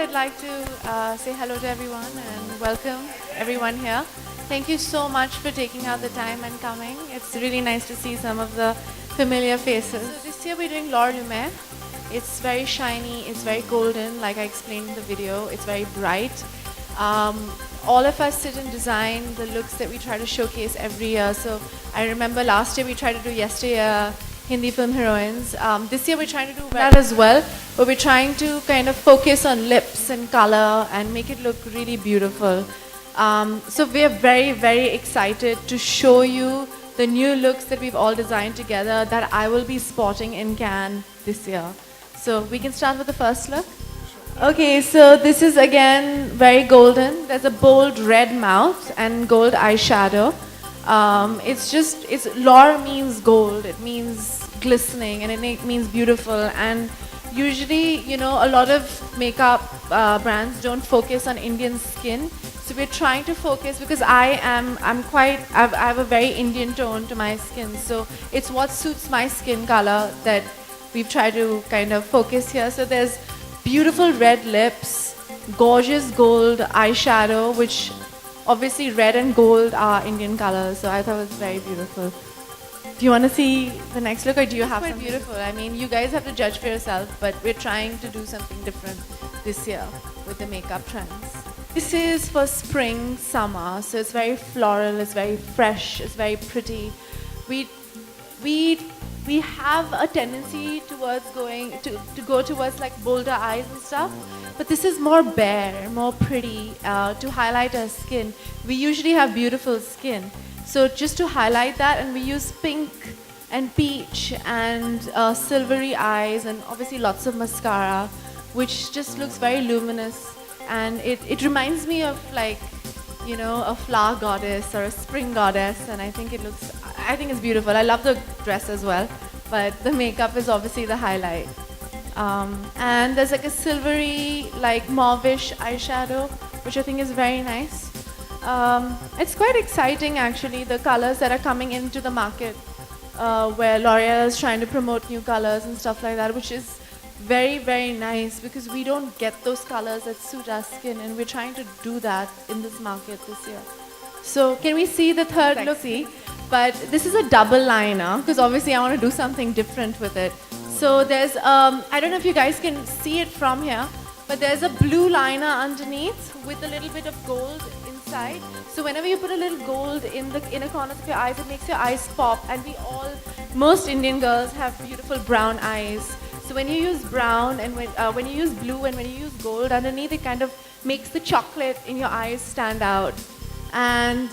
I'd like to say hello to everyone and welcome everyone here. Thank you so much for taking out the time and coming. It's really nice to see some of the familiar faces. So this year we're doing L'Or Lumiere. It's very shiny, it's very golden, like I explained in the video. It's very bright. All of us sit and design the looks that we try to showcase every year. So I remember last year we tried to do yesteryear Hindi film heroines. This year we're trying to do that as well, but we're trying to kind of focus on lips and color and make it look really beautiful. So we're very, very excited to show you the new looks that we've all designed together that I will be sporting in Cannes this year. So we can start with the first look. Okay, so this is again very golden. There's a bold red mouth and gold eyeshadow. L'Or means gold, it means glistening, and it means beautiful. And usually, you know, a lot of makeup brands don't focus on Indian skin. So we're trying to focus because I have a very Indian tone to my skin. So it's what suits my skin color that we've tried to kind of focus here. So there's beautiful red lips, gorgeous gold eyeshadow, which obviously red and gold are Indian colors, so I thought it was very beautiful. Do you want to see the next look, or do you have something? Quite beautiful. I mean, you guys have to judge for yourself, but we're trying to do something different this year with the makeup trends. This is for spring, summer, so it's very floral, it's very fresh, it's very pretty. We have a tendency towards to go towards like bolder eyes and stuff, but this is more bare, more pretty to highlight our skin. We usually have beautiful skin, so just to highlight that, and we use pink and peach and silvery eyes, and obviously lots of mascara, which just looks very luminous, and it reminds me of, like, you know, a flower goddess or a spring goddess, and I think it's beautiful. I love the dress as well, but the makeup is obviously the highlight. And there's like a silvery, like mauvish eyeshadow, which I think is very nice. It's quite exciting actually, the colors that are coming into the market, where L'Oreal is trying to promote new colors and stuff like that, which is very, very nice because we don't get those colors that suit our skin, and we're trying to do that in this market this year. So can we see the third look? But this is a double liner because obviously I want to do something different with it. So there's, I don't know if you guys can see it from here, but there's a blue liner underneath with a little bit of gold inside. So whenever you put a little gold in the inner corners of your eyes, it makes your eyes pop. And most Indian girls have beautiful brown eyes. So when you use brown and when you use blue and when you use gold underneath, it kind of makes the chocolate in your eyes stand out. And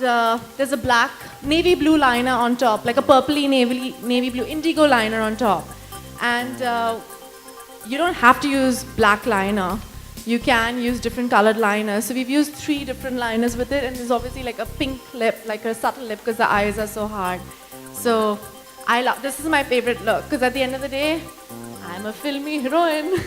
there's a black navy blue liner on top, like a purpley navy blue indigo liner on top. And you don't have to use black liner. You can use different colored liners. So we've used 3 different liners with it, and there's obviously like a pink lip, like a subtle lip, because the eyes are so hard. So this is my favorite look, because at the end of the day, I'm a filmy heroine.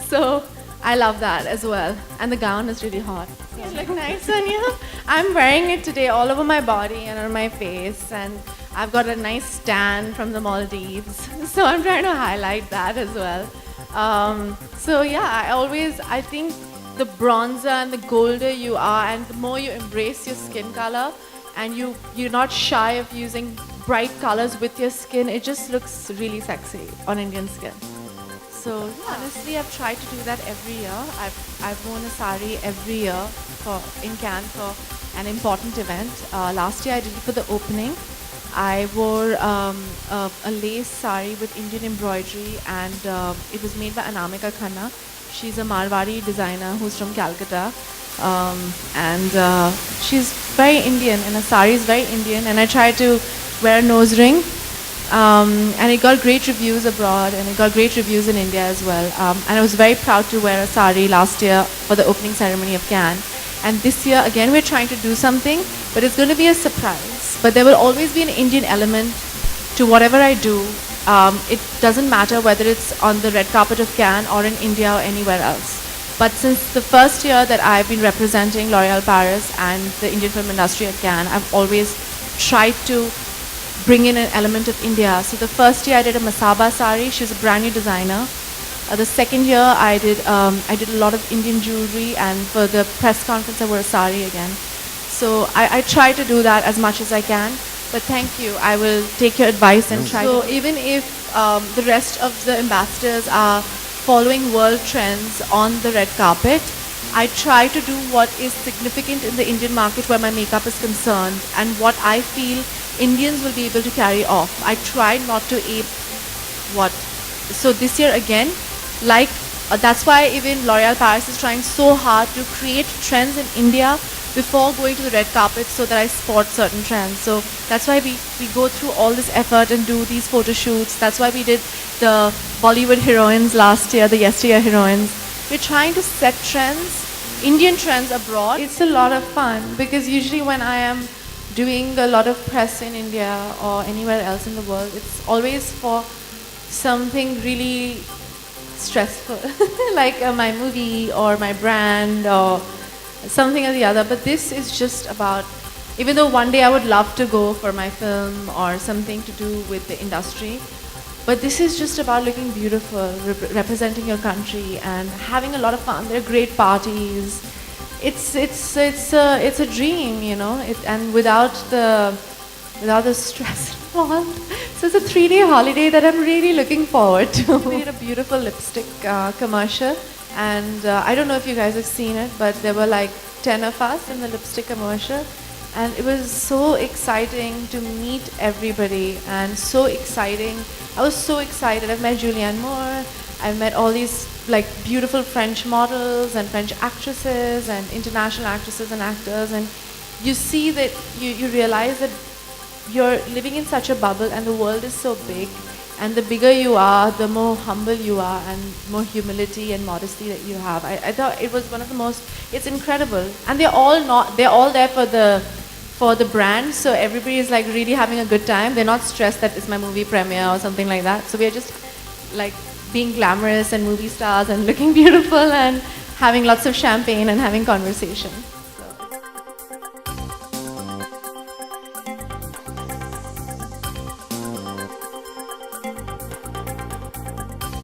So I love that as well. And the gown is really hot. You look nice on you. I'm wearing it today all over my body and on my face, and I've got a nice tan from the Maldives. So I'm trying to highlight that as well. So yeah, I think the bronzer and the golder you are, and the more you embrace your skin color, and you're not shy of using bright colors with your skin, it just looks really sexy on Indian skin. So honestly, I've tried to do that every year. I've worn a sari every year in Cannes for an important event. Last year I did it for the opening. I wore a lace sari with Indian embroidery, and it was made by Anamika Khanna. She's a Marwari designer who's from Calcutta, and she's very Indian, and her sari is very Indian. And I tried to wear a nose ring. And it got great reviews abroad, and it got great reviews in India as well. And I was very proud to wear a sari last year for the opening ceremony of Cannes. And this year, again, we're trying to do something, but it's going to be a surprise. But there will always be an Indian element to whatever I do. It doesn't matter whether it's on the red carpet of Cannes or in India or anywhere else. But since the first year that I've been representing L'Oréal Paris and the Indian film industry at Cannes, I've always tried to bring in an element of India. So the first year I did a Masaba sari. She's a brand new designer. The second year, I did a lot of Indian jewelry, and for the press conference, I wore a sari again. So I try to do that as much as I can. But thank you. I will take your advice and try. So even if the rest of the ambassadors are following world trends on the red carpet, I try to do what is significant in the Indian market where my makeup is concerned and what I feel Indians will be able to carry off. I try not to ape what. So this year again, like that's why even L'Oreal Paris is trying so hard to create trends in India before going to the red carpet so that I spot certain trends. So that's why we go through all this effort and do these photo shoots. That's why we did the Bollywood heroines last year, the yesteryear heroines. We're trying to set trends, Indian trends abroad. It's a lot of fun because usually when I am doing a lot of press in India or anywhere else in the world, it's always for something really stressful, like my movie or my brand or something or the other. But this is just about, even though one day I would love to go for my film or something to do with the industry, but this is just about looking beautiful, representing your country and having a lot of fun. There are great parties. It's a dream, you know, and without the stress involved. So it's a 3-day holiday that I'm really looking forward to. We made a beautiful lipstick commercial, and I don't know if you guys have seen it, but there were like 10 of us in the lipstick commercial, and it was so exciting to meet everybody and so exciting. I was so excited. I've met Julianne Moore. I've met all these like beautiful French models and French actresses and international actresses and actors, and you see that you realize that you're living in such a bubble and the world is so big, and the bigger you are, the more humble you are and more humility and modesty that you have. I thought it was one of the most, it's incredible. And they're all there for the brand, so everybody is like really having a good time. They're not stressed that it's my movie premiere or something like that. So we're just like being glamorous and movie stars and looking beautiful and having lots of champagne and having conversation.